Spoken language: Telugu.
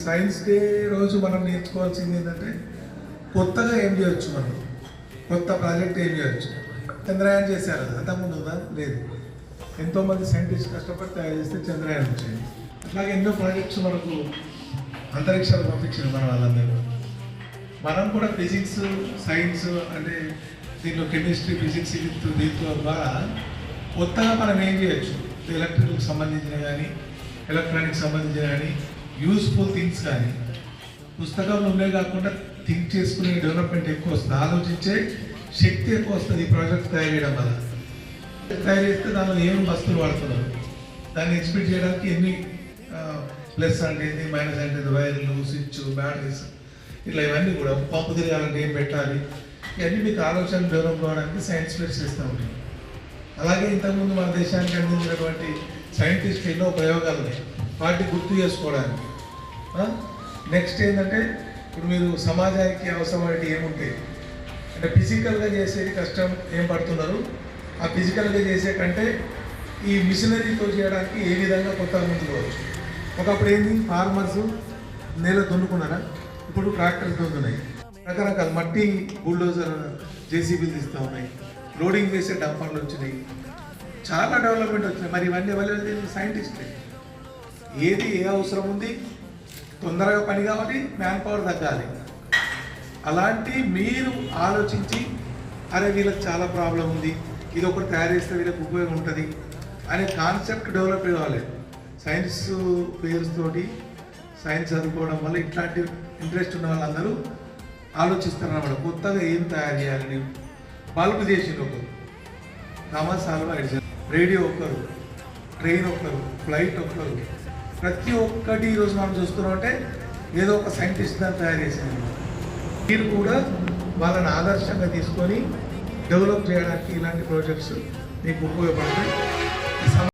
సైన్స్ డే రోజు మనం నేర్చుకోవాల్సింది ఏంటంటే కొత్తగా ఏం చేయొచ్చు, మనం కొత్త ప్రాజెక్ట్ ఏం చేయొచ్చు. చంద్రయాన్ చేశారు, అంతకుముందు ఉందా? లేదు. ఎంతోమంది సైంటిస్ట్ కష్టపడి తయారు చేస్తే చంద్రయాన్ వచ్చింది. అట్లాగే ఎన్నో ప్రాజెక్ట్స్ మనకు అంతరిక్షాలు పంపించారు మన వాళ్ళందరూ. మనం కూడా ఫిజిక్స్, సైన్స్ అంటే దీంట్లో కెమిస్ట్రీ, ఫిజిక్స్ దీంట్లో ద్వారా కొత్తగా మనం ఏం చేయొచ్చు. ఎలక్ట్రికల్కి సంబంధించిన కానీ, ఎలక్ట్రానిక్స్ సంబంధించిన కానీ, యూస్ఫుల్ థింగ్స్ కానీ పుస్తకాలు ఉండే కాకుండా థింక్ చేసుకునే డెవలప్మెంట్ ఎక్కువ వస్తుంది, ఆలోచించే శక్తి ఎక్కువ వస్తుంది. ఈ ప్రాజెక్ట్ తయారు చేయడం వల్ల తయారు చేస్తే దానిలో ఏం వస్తువులు వాడుతున్నారు, దాన్ని ఎక్స్పెక్ట్ చేయడానికి ఎన్ని ప్లస్ అంటే ఏంటి, మైనస్ అంటే వైర్లు, స్విచ్, బ్యాటరీస్, ఇట్లా ఇవన్నీ కూడా పంపు తిరగాలంటే ఏం పెట్టాలి, ఇవన్నీ మీకు ఆలోచన డెవలప్ కావడానికి సైన్స్ ఫేర్స్ చేస్తూ ఉంటాయి. అలాగే ఇంతకుముందు మన దేశానికి అందించినటువంటి సైంటిస్ట్ ఎన్నో ప్రయోగాలు ఉన్నాయి, వాటిని గుర్తు చేసుకోవడానికి. నెక్స్ట్ ఏంటంటే ఇప్పుడు మీరు సమాజానికి అవసరమైనవి ఏముంటాయి అంటే ఫిజికల్గా చేసేది కష్టం ఏం పడుతున్నారు, ఆ ఫిజికల్గా చేసే కంటే ఈ మిషనరీతో చేయడానికి ఏ విధంగా కొత్త ముందుకు పోవచ్చు. ఒకప్పుడు ఏంది, ఫార్మర్స్ నేల దున్నుకున్నారా, ఇప్పుడు ట్రాక్టర్స్ దున్నున్నాయి. రకరకాల మట్టి బుల్డోజర్, జేసీబీలు తీస్తూ ఉన్నాయి, లోడింగ్ చేసే డంపర్లు వచ్చినాయి, చాలా డెవలప్మెంట్ వచ్చినాయి. మరి ఇవన్నీ ఎవరు? సైంటిస్ట్లే. ఏది ఏ అవసరం ఉంది, తొందరగా పని కావాలి, మ్యాన్ పవర్ తగ్గాలి. అలాంటి మీరు ఆలోచించి అరే వీళ్ళకి చాలా ప్రాబ్లం ఉంది, ఇది ఒకటి తయారు చేస్తే వీళ్ళకి ఉపయోగం ఉంటుంది అనే కాన్సెప్ట్ డెవలప్ కావాలి. సైన్స్ పేర్స్ తోటి సైన్స్ చదువుకోవడం వల్ల ఇట్లాంటి ఇంట్రెస్ట్ ఉన్న వాళ్ళందరూ ఆలోచిస్తారు అన్నమాట. కొత్తగా ఏం తయారు చేయాలని బల్బ్ చేసిండు ఒకరు, థామస్ ఆల్వా ఎడిసన్, రేడియో ఒకరు, ట్రైన్ ఒకరు, ఫ్లైట్ ఒకరు, ప్రతి ఒక్కటి ఈరోజు మనం చూస్తున్నాం అంటే ఏదో ఒక సైంటిస్ట్ దాన్ని తయారు చేసింది. మీరు కూడా వాళ్ళని ఆదర్శంగా తీసుకొని డెవలప్ చేయడానికి ఇలాంటి ప్రాజెక్ట్స్ మీకు ఉపయోగపడతాయి.